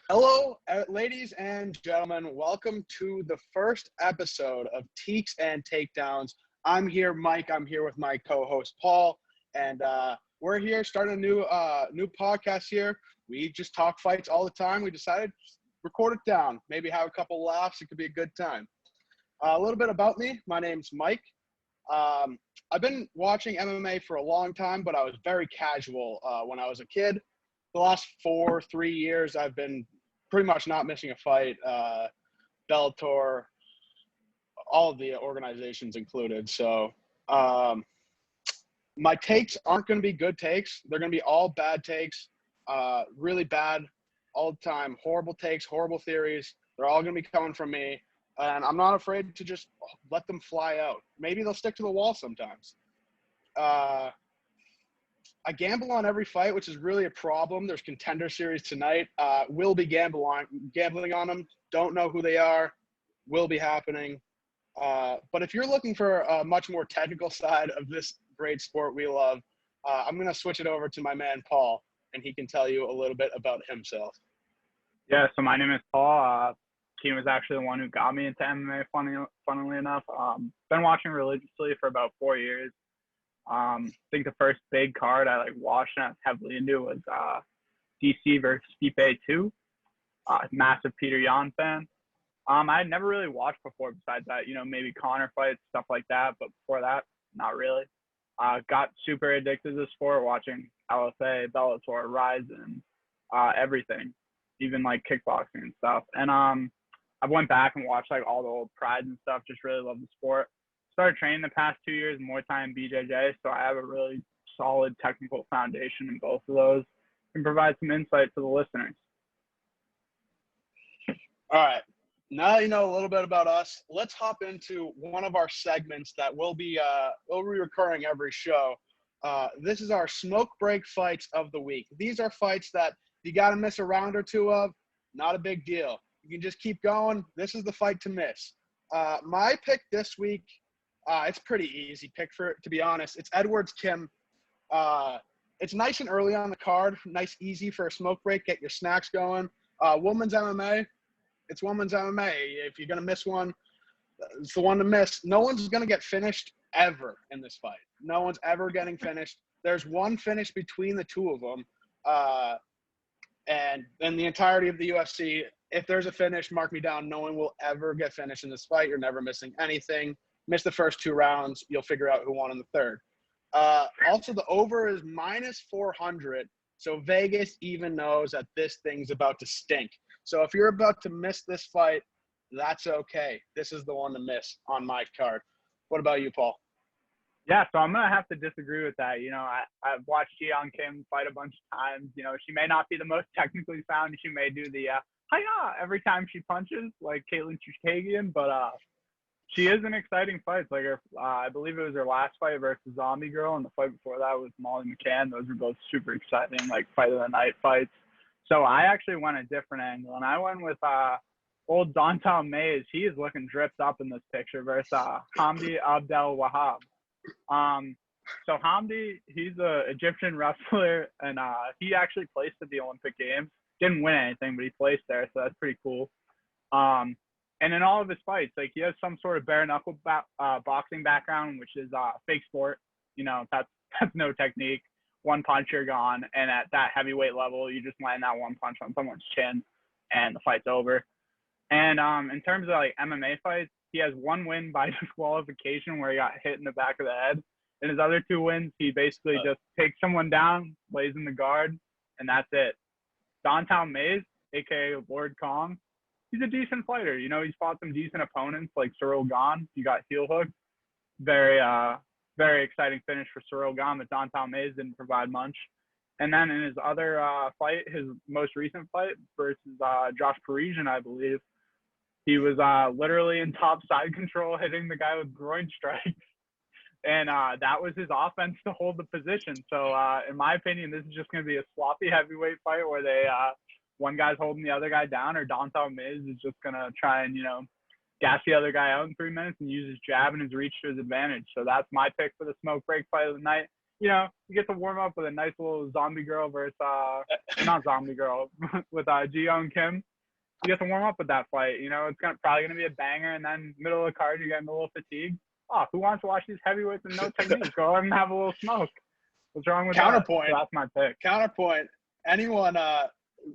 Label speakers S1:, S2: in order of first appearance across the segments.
S1: Hello, ladies and gentlemen. Welcome to the first episode of Teeks and Takedowns. I'm here, Mike. I'm here with my co-host, Paul, and we're here starting a new podcast here. We just talk fights all the time. We decided record it down, maybe have a couple laughs. It could be a good time. A little bit about me. My name's Mike. I've been watching MMA for a long time, but I was very casual when I was a kid. The last 3 years, I've been pretty much not missing a fight, Bellator, all of the organizations included. So my takes aren't going to be good takes. They're going to be all bad takes, really bad all the time, horrible takes, horrible theories. They're all going to be coming from me. And I'm not afraid to just let them fly out. Maybe they'll stick to the wall sometimes. I gamble on every fight, which is really a problem. There's Contender Series tonight. Will be gambling on them. Don't know who they are. Will be happening. But if you're looking for a much more technical side of this great sport we love, I'm going to switch it over to my man, Paul, and he can tell you a little bit about himself.
S2: Yeah, so my name is Paul. Keen was actually the one who got me into MMA, funnily enough. Been watching religiously for about 4 years. I think the first big card I watched and I was heavily into was DC versus Stipe 2. Massive Peter Yan fan. I had never really watched before besides that, maybe Connor fights, stuff like that. But before that, not really. Got super addicted to the sport, watching LFA, Bellator, Ryzen, everything, even kickboxing and stuff. And I went back and watched all the old Pride and stuff, just really love the sport. Started training the past 2 years, Muay Thai and BJJ, so I have a really solid technical foundation in both of those and provide some insight to the listeners.
S1: All right. Now you know a little bit about us. Let's hop into one of our segments that will be recurring every show. This is our smoke break fights of the week. These are fights that you got to miss a round or two of. Not a big deal. You can just keep going. This is the fight to miss. My pick this week, it's pretty easy pick for it, to be honest. It's Edwards Kim. It's nice and early on the card. Nice, easy for a smoke break. Get your snacks going. Women's MMA. It's women's MMA. If you're going to miss one, it's the one to miss. No one's going to get finished ever in this fight. No one's ever getting finished. There's one finish between the two of them. And in the entirety of the UFC, if there's a finish, mark me down. No one will ever get finished in this fight. You're never missing anything. Miss the first 2 rounds. You'll figure out who won in the third. Also, the over is -400. So Vegas even knows that this thing's about to stink. So if you're about to miss this fight, that's okay. This is the one to miss on my card. What about you, Paul?
S2: Yeah, so I'm going to have to disagree with that. I've watched Jian Kim fight a bunch of times. She may not be the most technically sound. She may do the hi-ya every time she punches, like Caitlin Chukagian, but she is an exciting fight. I believe it was her last fight versus Zombie Girl, and the fight before that was Molly McCann. Those were both super exciting, fight of the night fights. So I actually went a different angle, and I went with old Dontal Mays. He is looking dripped up in this picture versus Hamdi Abdel Wahab. So Hamdi, he's an Egyptian wrestler, and he actually placed at the Olympic Games. Didn't win anything, but he placed there, so that's pretty cool. And in all of his fights, he has some sort of bare knuckle boxing background, which is fake sport. That's no technique. One punch, you're gone. And at that heavyweight level, you just land that one punch on someone's chin, and the fight's over. And in terms of MMA fights, he has one win by disqualification where he got hit in the back of the head. In his other 2 wins, he basically just takes someone down, lays in the guard, and that's it. Dontal Mays, a.k.a. Lord Kong, he's a decent fighter. He's fought some decent opponents like Cyril Gane. He got heel hooked. Very exciting finish for Cyril Gane, but Dontal Mays didn't provide much. And then in his other fight, his most recent fight versus Josh Parisian, I believe, he was literally in top side control, hitting the guy with groin strikes. And that was his offense to hold the position. So in my opinion, this is just going to be a sloppy heavyweight fight where one guy's holding the other guy down, or Dontal Miz is just going to try and, gas the other guy out in 3 minutes and use his jab and his reach to his advantage. So that's my pick for the smoke break fight of the night. you get to warm up with a nice little zombie girl versus not zombie girl with Ji Young Kim. You get to warm up with that fight. It's probably gonna be a banger, and then middle of the card you're getting a little fatigued. Oh, who wants to watch these heavyweights and no technique? Go ahead and have a little smoke. What's wrong with
S1: Counterpoint.
S2: that? So that's my pick.
S1: Counterpoint. Anyone,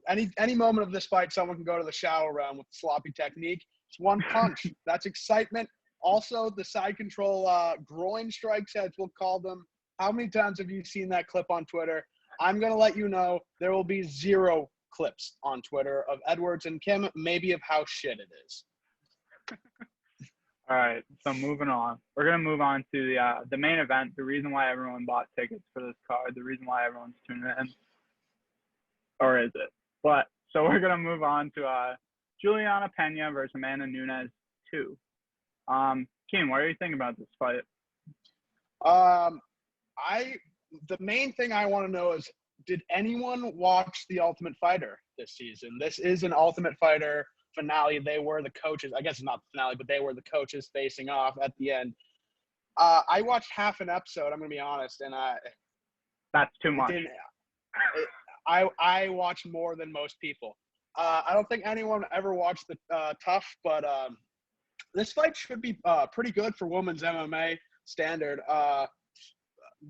S1: any moment of this fight, someone can go to the shower room with sloppy technique. It's one punch. That's excitement. Also, the side control groin strikes, as we'll call them. How many times have you seen that clip on Twitter? I'm going to let you know there will be 0 clips on Twitter of Edwards and Kim, maybe of how shit it is.
S2: All right, so moving on. We're going to move on to the main event, the reason why everyone bought tickets for this card, the reason why everyone's tuning in. Or is it? But, so we're going to move on to Juliana Pena versus Amanda Nunes 2. Kim, what do you think about this fight?
S1: The main thing I want to know is, did anyone watch The Ultimate Fighter this season? This is an Ultimate Fighter finale. They were the coaches. I guess it's not the finale, but they were the coaches facing off at the end. I watched half an episode, I'm going to be honest, and
S2: that's too much.
S1: I watch more than most people. I don't think anyone ever watched the Tough, but this fight should be pretty good for women's MMA standard.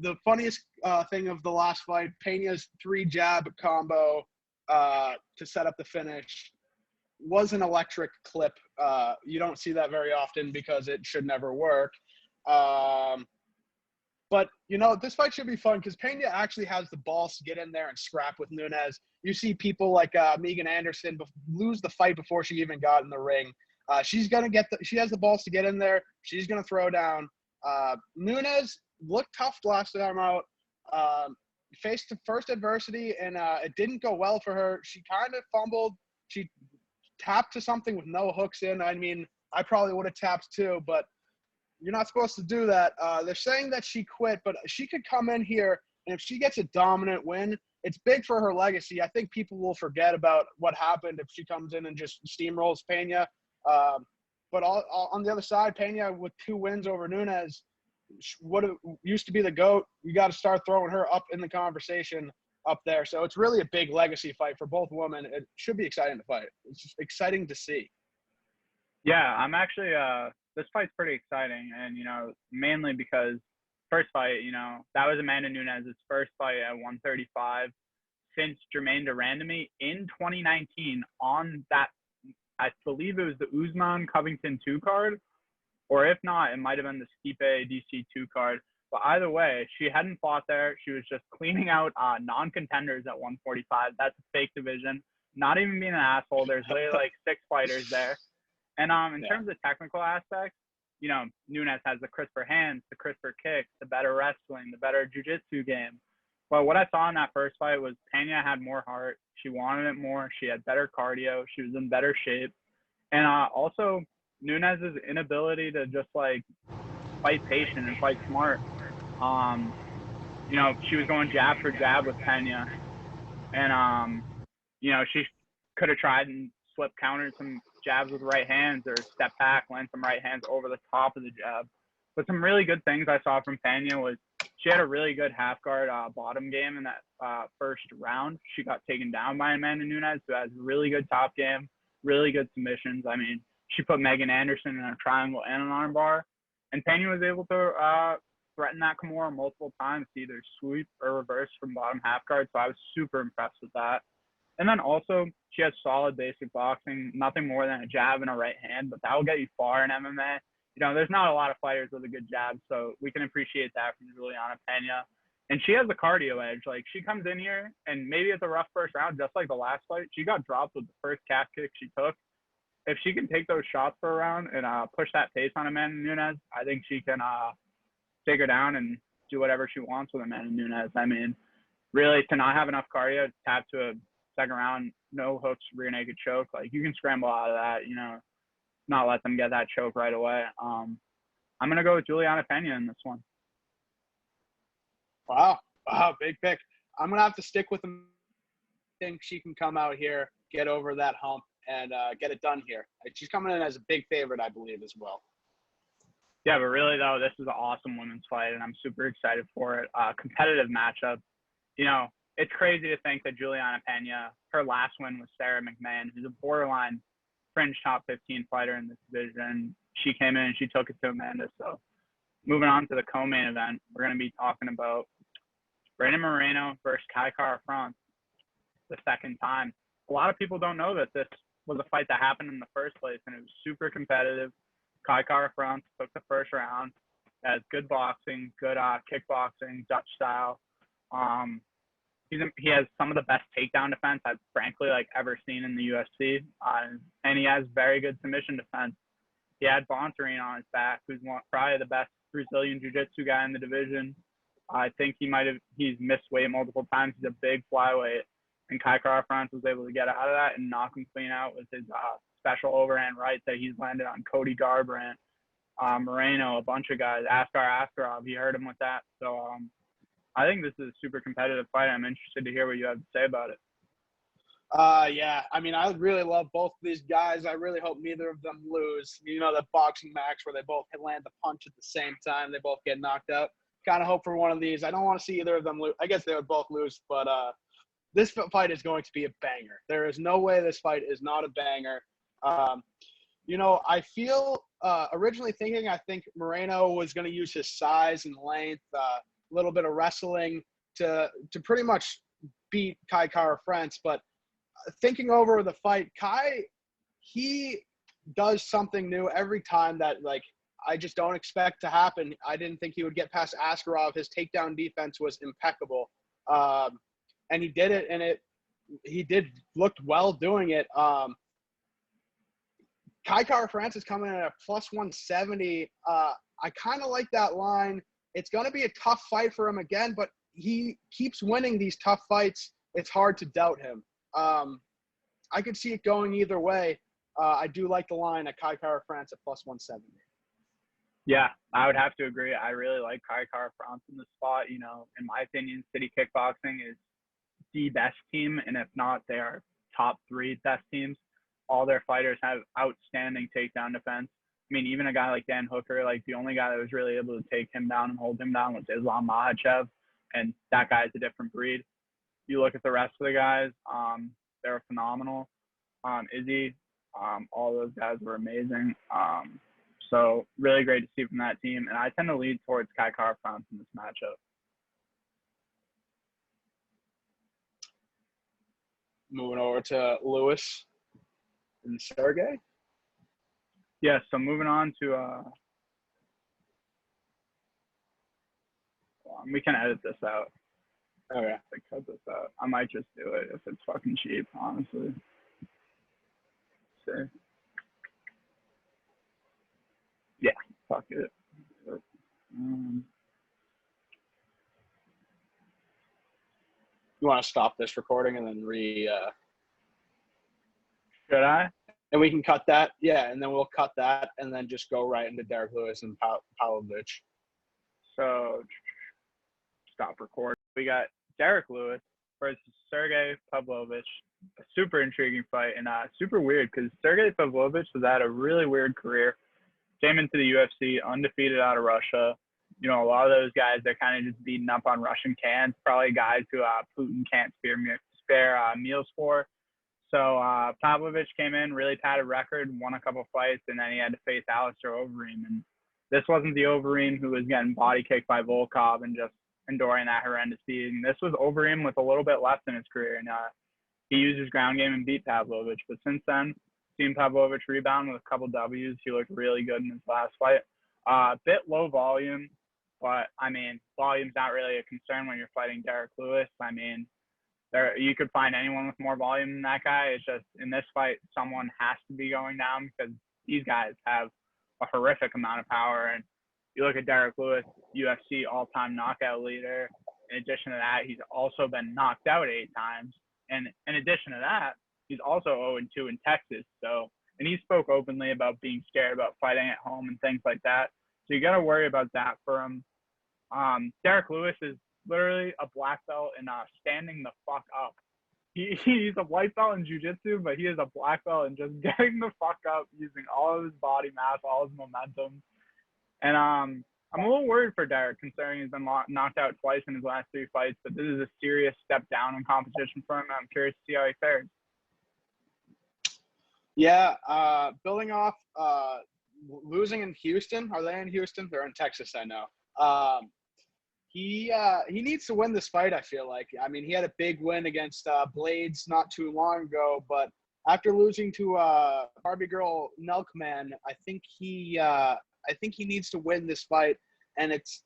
S1: The funniest thing of the last fight, Pena's 3-jab combo to set up the finish was an electric clip. You don't see that very often because it should never work. But, this fight should be fun because Pena actually has the balls to get in there and scrap with Nunes. You see people like Megan Anderson lose the fight before she even got in the ring. She's going to she has the balls to get in there. She's going to throw down. Nunes looked tough last time out. Faced the first adversity, and it didn't go well for her. She kind of fumbled. She tapped to something with no hooks in. I mean, I probably would have tapped too, but you're not supposed to do that. They're saying that she quit, but she could come in here, and if she gets a dominant win, it's big for her legacy. I think people will forget about what happened if she comes in and just steamrolls Pena. But on the other side, Pena with 2 wins over Nunes, what used to be the GOAT, you got to start throwing her up in the conversation up there. So it's really a big legacy fight for both women. It should be exciting to fight. It's just exciting to see.
S2: Yeah, I'm actually this fight's pretty exciting, and mainly because first fight, that was Amanda Nunes' first fight at 135 since Jermaine Durandamy in 2019 on that, I believe it was the Usman Covington 2 card, or if not, it might have been the Stipe DC 2 card. But either way, she hadn't fought there. She was just cleaning out non-contenders at 145. That's a fake division. Not even being an asshole. There's literally like 6 fighters there. And in terms of technical aspects, Nunes has the crisper hands, the crisper kicks, the better wrestling, the better jiu-jitsu game. But what I saw in that first fight was Pena had more heart. She wanted it more. She had better cardio. She was in better shape. And also Nunes' inability to just like fight patient and fight smart. She was going jab for jab with Pena. And, she could have tried and slip countered some jabs with right hands or step back, land some right hands over the top of the jab. But some really good things I saw from Pena was she had a really good half guard bottom game in that first round. She got taken down by Amanda Nunes, who has really good top game, really good submissions. I mean, she put Megan Anderson in a triangle and an armbar, and Pena was able to threaten that Kimura multiple times to either sweep or reverse from bottom half guard. So I was super impressed with that. And then also, she has solid basic boxing, nothing more than a jab and a right hand, but that will get you far in MMA. There's not a lot of fighters with a good jab, so we can appreciate that from Juliana Pena. And she has the cardio edge. Like, she comes in here, and maybe it's a rough first round, just like the last fight. She got dropped with the first calf kick she took. If she can take those shots for a round and push that pace on Amanda Nunes, I think she can take her down and do whatever she wants with Amanda Nunes. I mean, really, to not have enough cardio to tap to a second round, no hooks, rear naked choke, like, you can scramble out of that, not let them get that choke right away. I'm going to go with Juliana Pena in this one.
S1: Wow, big pick. I'm going to have to stick with them. I think she can come out here, get over that hump, and get it done here. She's coming in as a big favorite, I believe, as well.
S2: Yeah, but really though, this is an awesome women's fight, and I'm super excited for it. Competitive matchup. You know, it's crazy to think that Juliana Pena, her last win was Sarah McMahon, who's a borderline fringe top 15 fighter in this division. She came in and she took it to Amanda. So moving on to the co-main event, we're going to be talking about Brandon Moreno versus Kai Kara France the second time. A lot of people don't know that this was a fight that happened in the first place, and it was super competitive. Kai Kara France took the first round. Has good boxing, good kickboxing, Dutch style. He has some of the best takedown defense I've frankly ever seen in the UFC, and he has very good submission defense. He had Bontarine on his back, who's probably the best Brazilian jiu-jitsu guy in the division. I think he's missed weight multiple times. He's a big flyweight, and Kai Kara France was able to get out of that and knock him clean out with his special overhand right that he's landed on Cody Garbrandt, Moreno, a bunch of guys. Askar Askarov, he hurt him with that. So I think this is a super competitive fight. I'm interested to hear what you have to say about it.
S1: Yeah, I mean, I really love both of these guys. I really hope neither of them lose. You know, that boxing match where they both land the punch at the same time, they both get knocked out. Kind of hope for one of these. I don't want to see either of them lose. I guess they would both lose, but this fight is going to be a banger. There is no way this fight is not a banger. You know, I feel originally thinking I think Moreno was going to use his size and length, a little bit of wrestling to pretty much beat Kai Kara France, but thinking over the fight, Kai, he does something new every time that I just don't expect to happen. I didn't think he would get past Askarov. His takedown defense was impeccable, and he did it, and he looked well doing it. Kai Kara France is coming in at a plus 170. I kind of like that line. It's going to be a tough fight for him again, but he keeps winning these tough fights. It's hard to doubt him. I could see it going either way. I do like the line at Kai Kara France at plus 170.
S2: Yeah, I would have to agree. I really like Kai Kara France in this spot. You know, in my opinion, City Kickboxing is the best team, and if not, they are top 3 best teams. All their fighters have outstanding takedown defense. I mean, even a guy like Dan Hooker, the only guy that was really able to take him down and hold him down was Islam Makhachev, and that guy's a different breed. You look at the rest of the guys, they're phenomenal. Izzy, all those guys were amazing. So really great to see from that team, and I tend to lead towards Kai Kara France in this matchup.
S1: Moving over to Lewis and Sergey.
S2: Yeah, so moving on to we can edit this out.
S1: Okay.
S2: Cut this out. I might just do it if it's fucking cheap, honestly. See. Yeah, fuck it.
S1: You want to stop this recording and then
S2: Should I?
S1: And we can cut that. Yeah, and then we'll cut that and then just go right into Derek Lewis and Pavlovich.
S2: So stop recording. We got Derek Lewis versus Sergey Pavlovich. A super intriguing fight and super weird because Sergey Pavlovich has had a really weird career. Came into the UFC undefeated out of Russia. You know, a lot of those guys, they're kind of just beating up on Russian cans, probably guys who Putin can't spare meals for. So Pavlovich came in, really padded record, won a couple fights, and then he had to face Alistair Overeem. And this wasn't the Overeem who was getting body kicked by Volkov and just enduring that horrendous beating. This was Overeem with a little bit left in his career, and he used his ground game and beat Pavlovich. But since then, seen Pavlovich rebound with a couple W's. He looked really good in his last fight. Bit low volume, but, I mean, volume's not really a concern when you're fighting Derek Lewis. I mean, you could find anyone with more volume than that guy. It's just in this fight, someone has to be going down because these guys have a horrific amount of power. And you look at Derek Lewis, UFC all-time knockout leader. In addition to that, he's also been knocked out 8 times. And in addition to that, he's also 0-2 in Texas. So, and he spoke openly about being scared about fighting at home and things like that. So you got to worry about that for him. Derek Lewis is literally a black belt in standing the fuck up. He's a white belt in jiu-jitsu, but he is a black belt in just getting the fuck up, using all of his body mass, all his momentum. And I'm a little worried for Derek, considering he's been knocked out twice in his last 3 fights. But this is a serious step down in competition for him. I'm curious to see how he fares.
S1: Yeah, building off losing in Houston. Are they in Houston? They're in Texas, I know. He needs to win this fight, I feel like. I mean, he had a big win against Blades not too long ago, but after losing to Barbie Girl Milkman, I think he needs to win this fight, and it's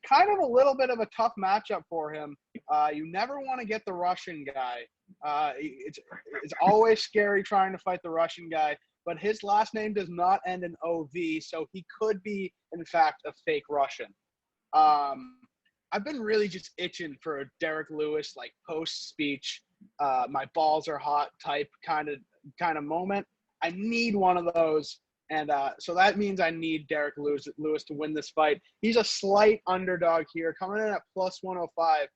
S1: kind of a little bit of a tough matchup for him. You never want to get the Russian guy. It's always scary trying to fight the Russian guy, but his last name does not end in OV, so he could be, in fact, a fake Russian. I've been really just itching for a Derek Lewis like post speech, my balls are hot type kind of moment. I need one of those, and so that means I need Derek Lewis to win this fight. He's a slight underdog here, coming in at plus 105.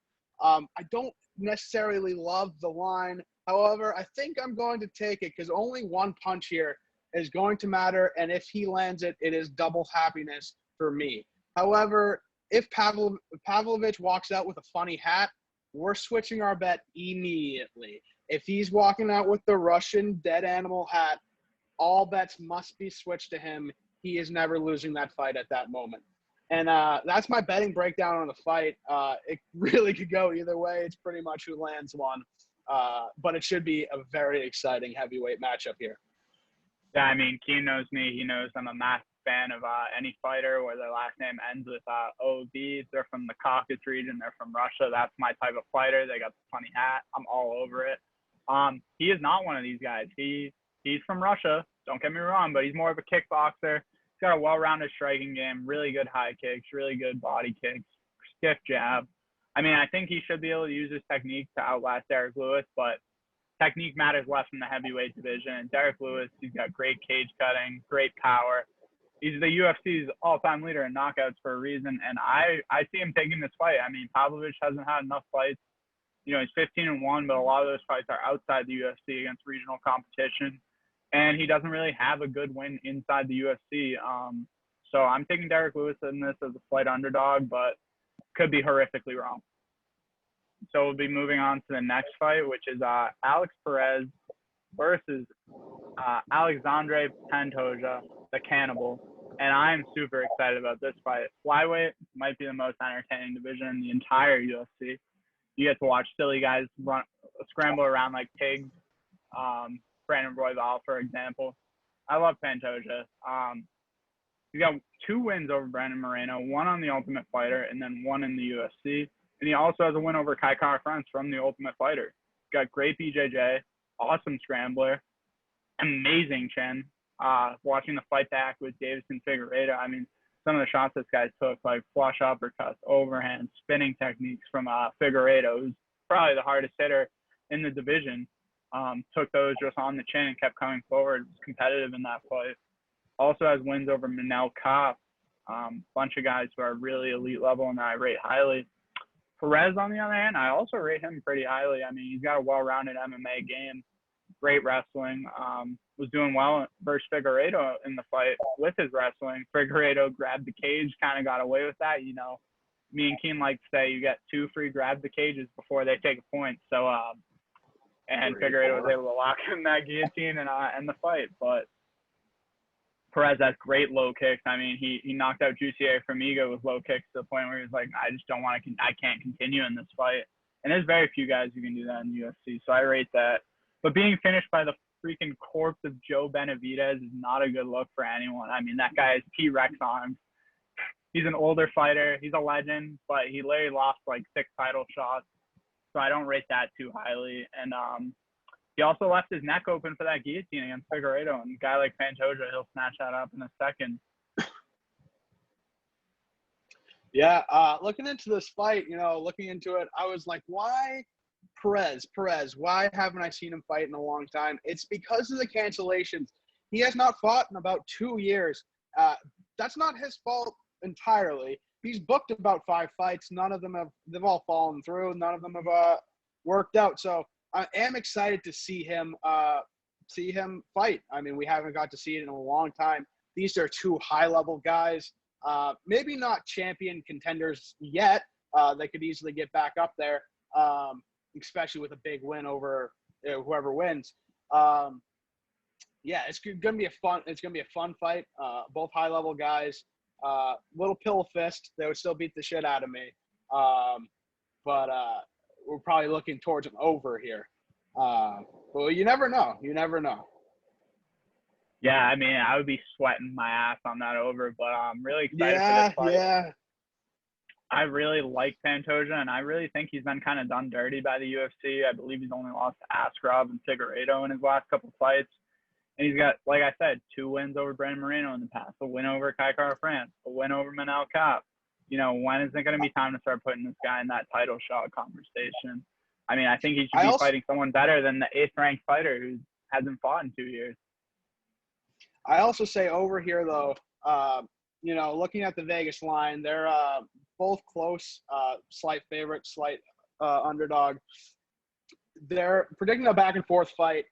S1: I don't necessarily love the line. However, I think I'm going to take it because only one punch here is going to matter, and if he lands it, it is double happiness for me. However, if Pavlovich walks out with a funny hat, we're switching our bet immediately. If he's walking out with the Russian dead animal hat, all bets must be switched to him. He is never losing that fight at that moment. And that's my betting breakdown on the fight. It really could go either way. It's pretty much who lands one. But it should be a very exciting heavyweight matchup here.
S2: Yeah, I mean, Keen knows me. He knows I'm a massive fan of any fighter where their last name ends with OV. They're from the Caucasus region. They're from Russia. That's my type of fighter. They got the funny hat. I'm all over it. He is not one of these guys. He's from Russia. Don't get me wrong, but he's more of a kickboxer. He's got a well-rounded striking game, really good high kicks, really good body kicks, stiff jab. I mean, I think he should be able to use his technique to outlast Derek Lewis, but technique matters less in the heavyweight division. And Derek Lewis, he's got great cage cutting, great power. He's the UFC's all-time leader in knockouts for a reason, and I see him taking this fight. I mean, Pavlovich hasn't had enough fights. You know, he's 15-1, but a lot of those fights are outside the UFC against regional competition, and he doesn't really have a good win inside the UFC. So I'm taking Derek Lewis in this as a slight underdog, but could be horrifically wrong. So we'll be moving on to the next fight, which is Alex Perez versus Alexandre Pantoja, the Cannibal. And I'm super excited about this fight. Flyweight might be the most entertaining division in the entire UFC. You get to watch silly guys scramble around like pigs. Brandon Royval, for example. I love Pantoja. He's got 2 wins over Brandon Moreno, 1 on the Ultimate Fighter, and then 1 in the UFC. And he also has a win over Kai Kara-France from the Ultimate Fighter. He's got great BJJ, awesome scrambler, amazing chin. Watching the fight back with Davison Figueiredo, I mean, some of the shots this guy took, like flush uppercuts, overhand, spinning techniques from Figueiredo, who's probably the hardest hitter in the division, took those just on the chin and kept coming forward. Was competitive in that fight. Also has wins over Manel Kape, bunch of guys who are really elite level and I rate highly. Perez, on the other hand, I also rate him pretty highly. I mean, he's got a well-rounded MMA game, great wrestling. Was doing well versus Figueiredo in the fight with his wrestling. Figueiredo grabbed the cage, kind of got away with that. You know, me and Keen like to say you get 2 free grab the cages before they take a point. So, and Figueiredo was able to lock in that guillotine and end the fight. But Perez has great low kicks. I mean, he knocked out Jussier Formiga with low kicks to the point where he was like, I just don't want to, I can't continue in this fight. And there's very few guys who can do that in the UFC, so I rate that. But being finished by the freaking corpse of Joe Benavidez is not a good look for anyone. I mean, that guy has T-Rex arms. He's an older fighter. He's a legend, but he literally lost like 6 title shots, so I don't rate that too highly. And he also left his neck open for that guillotine against Figueiredo, and a guy like Pantoja, he'll snatch that up in a second.
S1: Yeah, looking into this fight, looking into it, I was like, why Perez? Why haven't I seen him fight in a long time? It's because of the cancellations. He has not fought in about 2 years. That's not his fault entirely. He's booked about 5 fights. None of them they've all fallen through. None of them have worked out. So I am excited to see him fight. I mean, we haven't got to see it in a long time. These are 2 high-level guys. Maybe not champion contenders yet. They could easily get back up there, especially with a big win over whoever wins. Yeah, it's gonna be a fun fight. Both high level guys. Little pill fist, they would still beat the shit out of me. But we're probably looking towards an over here. Well, you never know. You never know.
S2: Yeah, I mean, I would be sweating my ass on that over, but I'm really excited for this fight.
S1: Yeah.
S2: I really like Pantoja, and I really think he's been kind of done dirty by the UFC. I believe he's only lost to Askarov and Figueiredo in his last couple fights. And he's got, like I said, 2 wins over Brandon Moreno in the past, a win over Kai Kara-France, a win over Manel Kape. You know, when is it going to be time to start putting this guy in that title shot conversation? I mean, I think he should be fighting someone better than the 8th-ranked fighter who hasn't fought in 2 years.
S1: I also say over here, though, you know, looking at the Vegas line, they're both close, slight favorite, slight underdog. They're predicting a back-and-forth fight.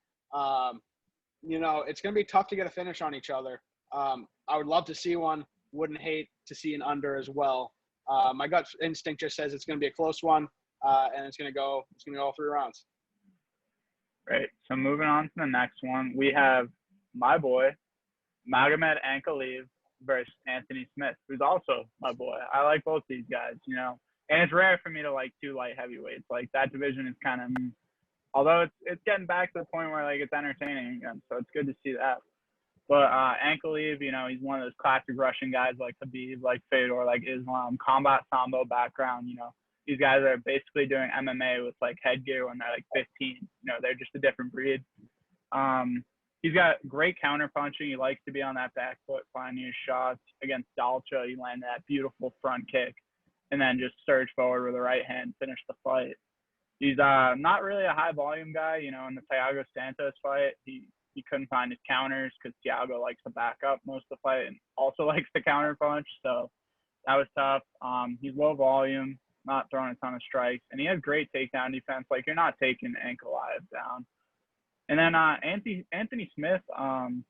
S1: You know, it's going to be tough to get a finish on each other. I would love to see one. Wouldn't hate to see an under as well. My gut instinct just says it's going to be a close one, and it's going to go 3 rounds.
S2: Right. So moving on to the next one, we have my boy, Magomed Ankalaev versus Anthony Smith, who's also my boy. I like both these guys, you know. And it's rare for me to like 2 light heavyweights. Like, that division is kind of, although it's getting back to the point where, like, it's entertaining again. So it's good to see that. But Ankalaev, you know, he's one of those classic Russian guys like Khabib, like Fedor, like Islam, combat sambo background, you know. These guys are basically doing MMA with, like, headgear when they're, like, 15. You know, they're just a different breed. He's got great counter punching. He likes to be on that back foot, finding his shots. Against Dalcha, he landed that beautiful front kick and then just surge forward with the right hand, finish the fight. He's not really a high volume guy. You know, in the Thiago Santos fight, he couldn't find his counters because Thiago likes to back up most of the fight and also likes to counter punch. So that was tough. He's low volume, not throwing a ton of strikes, and he has great takedown defense. Like, you're not taking Ankalaev down. And then Anthony Smith, you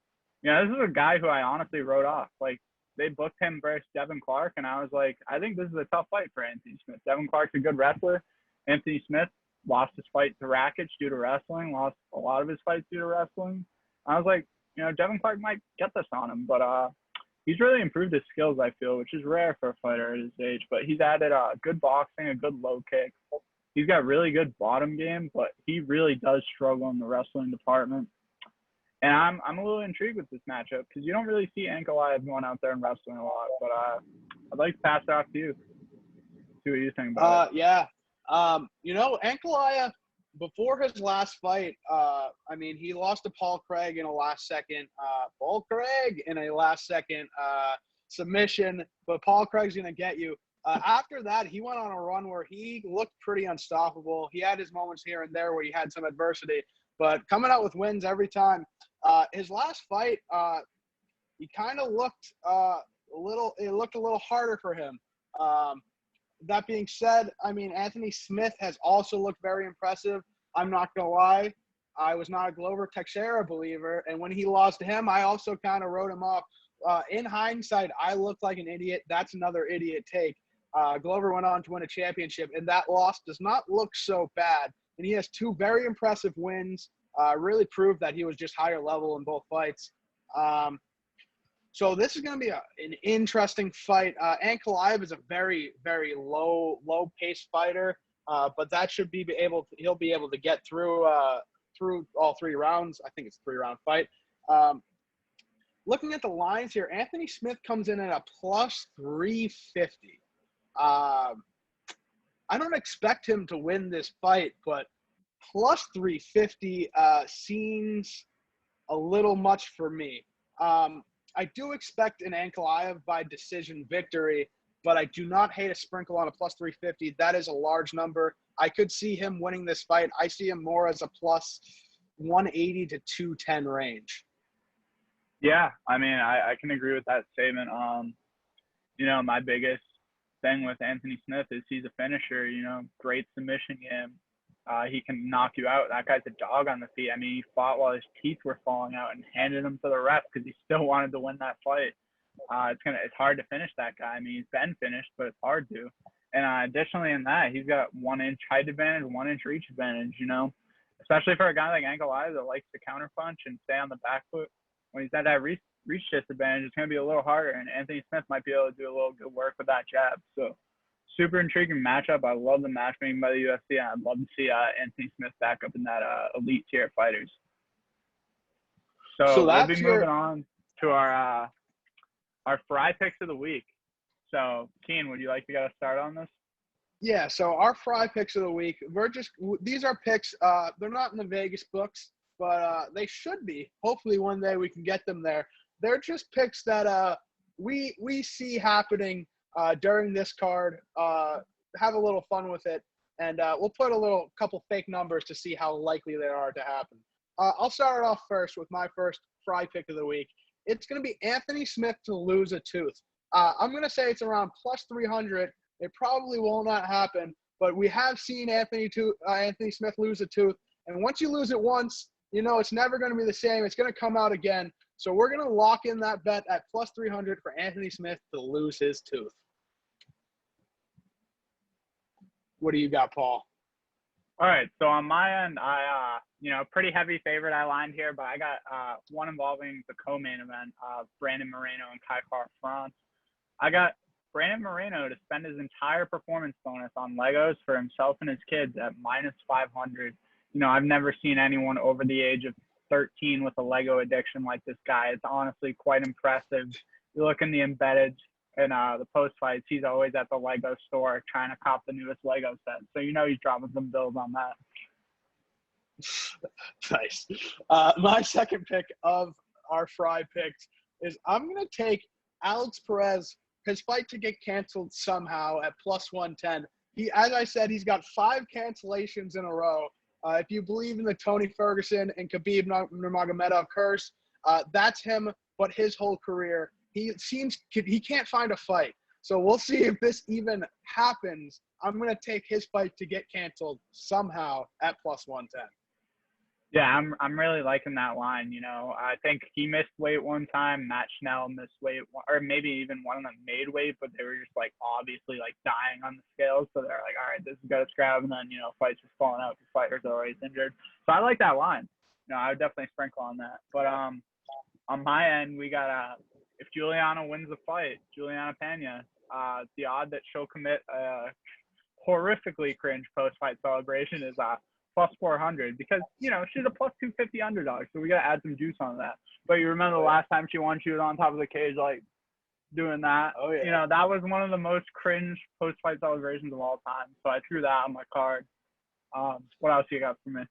S2: know, this is a guy who I honestly wrote off. Like, they booked him versus Devin Clark, and I was like, I think this is a tough fight for Anthony Smith. Devin Clark's a good wrestler. Anthony Smith lost his fight to Rakic due to wrestling, lost a lot of his fights due to wrestling. I was like, you know, Devin Clark might get this on him, but he's really improved his skills, I feel, which is rare for a fighter at his age. But he's added good boxing, a good low kick. He's got really good bottom game, but he really does struggle in the wrestling department. And I'm a little intrigued with this matchup because you don't really see Ankalaev going out there and wrestling a lot. But I'd like to pass it off to you. See what you think about it.
S1: Yeah. You know, Ankalaev, before his last fight, I mean, he lost to Paul Craig in a last-second submission, but Paul Craig's going to get you. After that, he went on a run where he looked pretty unstoppable. He had his moments here and there where he had some adversity, but coming out with wins every time. His last fight, he kind of looked it looked a little harder for him. That being said, I mean, Anthony Smith has also looked very impressive. I'm not going to lie. I was not a Glover Teixeira believer, and when he lost to him, I also kind of wrote him off. In hindsight, I looked like an idiot. That's another idiot take. Glover went on to win a championship, and that loss does not look so bad. And he has 2 very impressive wins, really proved that he was just higher level in both fights. So this is going to be an interesting fight. Ankalaev is a very, very low-paced fighter, but that should be he'll be able to get through all 3 rounds. I think it's a 3-round fight. Looking at the lines here, Anthony Smith comes in at a plus 350. I don't expect him to win this fight, but plus 350 seems a little much for me. I do expect an Ankalaev by decision victory, but I do not hate a sprinkle on a plus 350. That is a large number. I could see him winning this fight. I see him more as a plus 180 to 210 range.
S2: Yeah, I mean, I can agree with that statement. You know, my biggest thing with Anthony Smith is he's a finisher, you know, great submission game. He can knock you out. That guy's a dog on the feet. I mean, he fought while his teeth were falling out and handed him to the ref because he still wanted to win that fight. It's hard to finish that guy. I mean, he's been finished, but it's hard to. And additionally in that, he's got 1 inch height advantage, 1 inch reach advantage, especially for a guy like Ankalaev that likes to counterpunch and stay on the back foot. When he's at that reach disadvantage, it's going to be a little harder, and Anthony Smith might be able to do a little good work with that jab. So super intriguing matchup. I love the matchmaking by the UFC, and I'd love to see Anthony Smith back up in that elite tier fighters. So we'll be moving on to our fry picks of the week. So, Keen, would you like to get us started on this?
S1: Yeah, so our fry picks of the week, these are picks, they're not in the Vegas books, but they should be. Hopefully one day we can get them there. They're just picks that we see happening during this card. Have a little fun with it, and we'll put a couple fake numbers to see how likely they are to happen. I'll start it off first with my first fry pick of the week. It's going to be Anthony Smith to lose a tooth. I'm going to say it's around plus 300. It probably will not happen, but we have seen Anthony Smith lose a tooth. And once you lose it once, it's never going to be the same. It's going to come out again. So we're going to lock in that bet at plus 300 for Anthony Smith to lose his tooth. What do you got, Paul?
S2: All right. So on my end, I, pretty heavy favorite I lined here, but I got one involving the co-main event, Brandon Moreno and Kai France. I got Brandon Moreno to spend his entire performance bonus on Legos for himself and his kids at minus 500. I've never seen anyone over the age of 13 with a Lego addiction like this guy. It's honestly quite impressive. You look in the embedded and the post fights, he's always at the Lego store trying to cop the newest Lego set. So he's dropping some bills on that.
S1: Nice. My second pick of our fry picks is I'm going to take Alex Perez, his fight to get canceled somehow at plus 110. As I said, he's got 5 cancellations in a row. If you believe in the Tony Ferguson and Khabib Nurmagomedov curse, that's him, but his whole career. He can't find a fight. So we'll see if this even happens. I'm going to take his fight to get canceled somehow at plus 110.
S2: Yeah, I'm really liking that line. I think he missed weight one time. Matt Schnell missed weight, or maybe even one of them made weight, but they were just obviously dying on the scales. So they're like, all right, this is got to scrap, and then fights just falling out because fighters are always injured. So I like that line. I would definitely sprinkle on that. But on my end, we got if Juliana wins the fight, Juliana Pena, the odd that she'll commit a horrifically cringe post-fight celebration is plus 400 because, she's a plus 250 underdog. So we got to add some juice on that. But you remember the last time she won, she was on top of the cage, doing that.
S1: Oh, yeah.
S2: That was one of the most cringe post-fight celebrations of all time. So I threw that on my card. What else you got for me?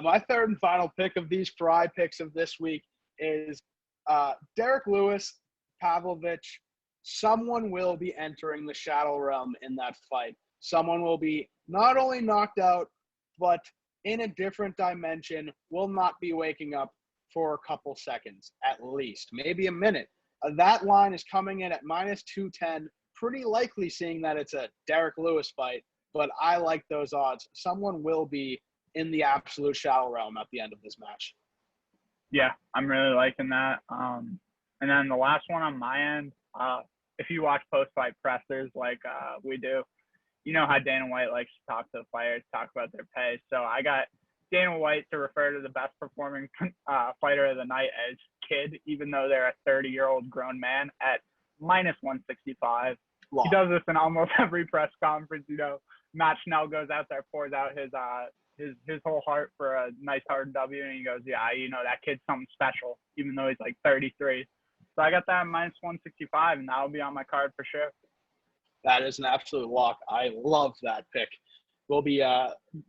S1: My third and final pick of these fry picks of this week is Derek Lewis, Pavlovich. Someone will be entering the shadow realm in that fight. Someone will be not only knocked out, but in a different dimension, will not be waking up for a couple seconds at least, maybe a minute. That line is coming in at minus 210, pretty likely seeing that it's a Derek Lewis fight, but I like those odds. Someone will be in the absolute shadow realm at the end of this match.
S2: Yeah, I'm really liking that. And then the last one on my end, if you watch post-fight pressers like we do, you know how Dana White likes to talk to the fighters, talk about their pay. So I got Dana White to refer to the best performing fighter of the night as kid, even though they're a 30-year-old grown man at minus 165. Wow. He does this in almost every press conference. Matt Schnell goes out there, pours out his whole heart for a nice hard W, and he goes, yeah, that kid's something special, even though he's 33. So I got that minus 165, and that will be on my card for sure.
S1: That is an absolute lock. I love that pick. We'll be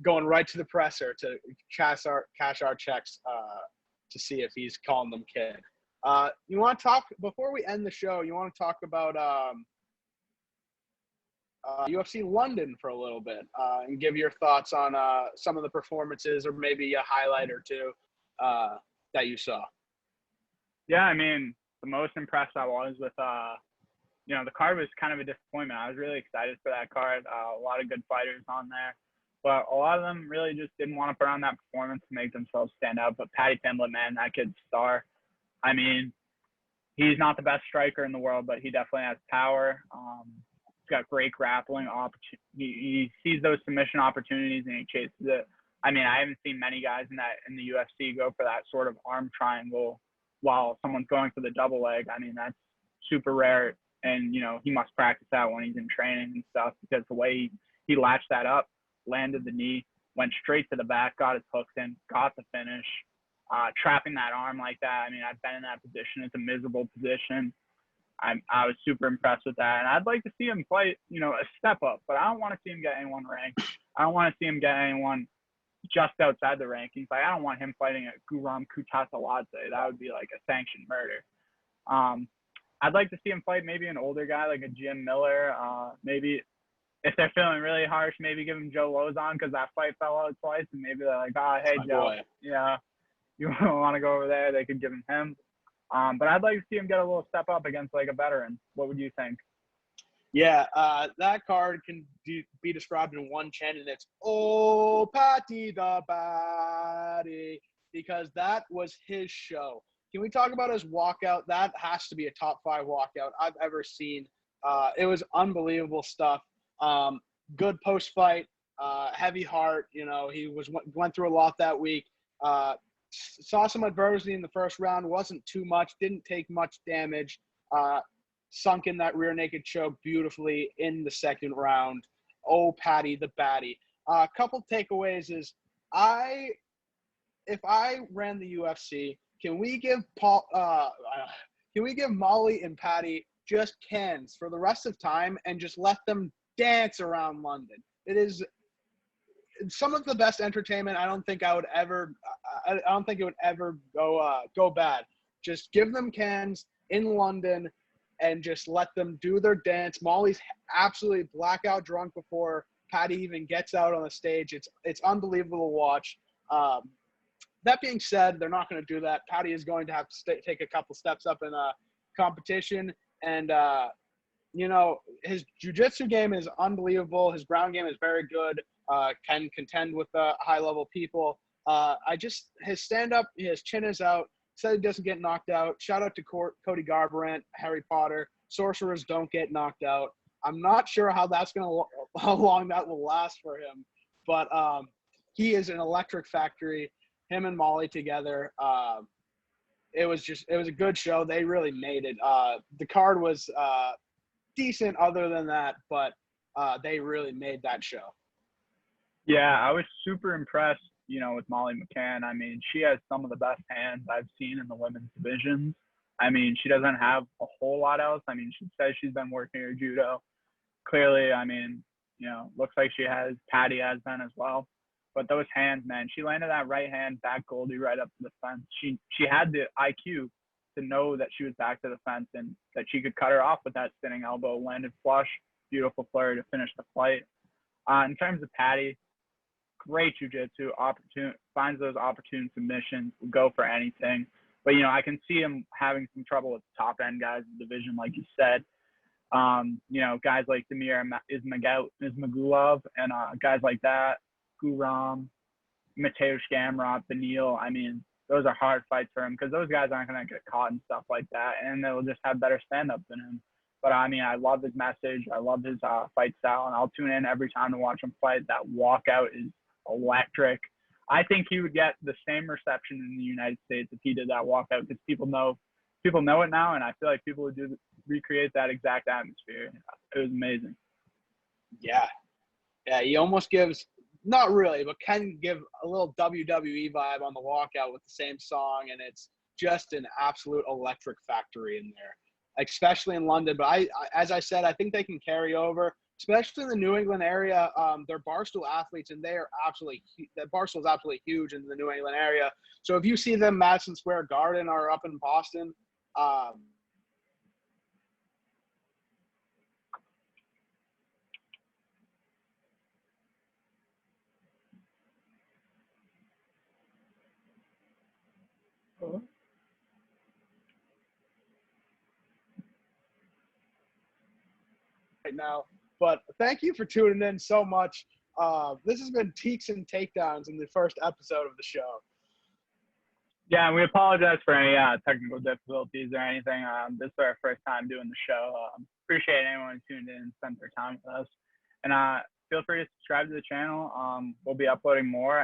S1: going right to the presser to cash our checks to see if he's calling them kid. You want to talk before we end the show? You want to talk about UFC London for a little bit and give your thoughts on some of the performances, or maybe a highlight or two that you saw?
S2: Yeah, I mean, the most impressed I was with the card was kind of a disappointment. I was really excited for that card. A lot of good fighters on there, but a lot of them really just didn't want to put on that performance to make themselves stand out. But Paddy Pimblett, man, that kid's star. I mean, he's not the best striker in the world, but he definitely has power. He's got great grappling opportunity. He sees those submission opportunities and he chases it. I mean, I haven't seen many guys in the UFC go for that sort of arm triangle while someone's going for the double leg. I mean, that's super rare. And, he must practice that when he's in training and stuff, because the way he latched that up, landed the knee, went straight to the back, got his hooks in, got the finish, trapping that arm like that. I mean, I've been in that position. It's a miserable position. I was super impressed with that. And I'd like to see him fight, a step up, but I don't want to see him get anyone ranked. I don't want to see him get anyone just outside the rankings. Like, I don't want him fighting a Guram Kutasaladze. That would be like a sanctioned murder. I'd like to see him fight maybe an older guy like a Jim Miller. Maybe if they're feeling really harsh, maybe give him Joe Lozon because that fight fell out twice. And maybe they're like, hey, Joe, yeah, you want to go over there? They could give him. But I'd like to see him get a little step up against like a veteran. What would you think?
S1: Yeah, that card can be described in one chant, and it's "Oh, Patty the Batty," because that was his show. Can we talk about his walkout? That has to be a top 5 walkout I've ever seen. It was unbelievable stuff. Good post fight, heavy heart. He went through a lot that week. Saw some adversity in the first round. Wasn't too much. Didn't take much damage. Sunk in that rear naked choke beautifully in the second round. Oh, Patty the Batty. A couple takeaways is if I ran the UFC, can we give Molly and Patty just cans for the rest of time and just let them dance around London? It is some of the best entertainment. I don't think it would ever go bad. Just give them cans in London and just let them do their dance. Molly's absolutely blackout drunk before Patty even gets out on the stage. It's unbelievable to watch. That being said, they're not going to do that. Patty is going to have to take a couple steps up in competition. And, his jiu-jitsu game is unbelievable. His ground game is very good, can contend with high-level people. His stand-up, his chin is out. Said he doesn't get knocked out. Shout out to Cody Garbrandt, Harry Potter. Sorcerers don't get knocked out. I'm not sure how long that will last for him, but he is an electric factory. Him and Molly together. It was a good show. They really made it. The card was decent other than that, but they really made that show.
S2: Yeah, I was super impressed, with Molly McCann. I mean, she has some of the best hands I've seen in the women's divisions. I mean, she doesn't have a whole lot else. I mean, she says she's been working her judo. Clearly, I mean, looks like Patty has been as well. But those hands, man, she landed that right hand back Goldie right up to the fence. She had the IQ to know that she was back to the fence and that she could cut her off with that spinning elbow, landed flush, beautiful flurry to finish the fight. In terms of Patty, great jiu-jitsu, finds those opportune submissions, will go for anything. But, I can see him having some trouble with the top-end guys in the division, like you said. Guys like Damir Ismagulov and guys like that, Guram, Mateusz Gamrot, Benil. I mean, those are hard fights for him because those guys aren't going to get caught and stuff like that, and they'll just have better stand-up than him. But, I mean, I love his message. I love his fight style, and I'll tune in every time to watch him fight. That walkout is electric. I think he would get the same reception in the United States if he did that walkout because people know it now, and I feel like people would recreate that exact atmosphere. It was amazing.
S1: Yeah, he almost gives, not really, but can give a little WWE vibe on the walkout with the same song, and it's just an absolute electric factory in there, especially in London. But as I said, I think they can carry over, especially in the New England area. They're Barstool athletes, and Barstool's absolutely huge in the New England area. So if you see them Madison Square Garden or up in Boston, right now. But thank you for tuning in so much. This has been Teeks and Takedowns in the first episode of the show.
S2: Yeah, and we apologize for any technical difficulties or anything. This is our first time doing the show. Appreciate anyone who tuned in and spent their time with us. And feel free to subscribe to the channel. We'll be uploading more.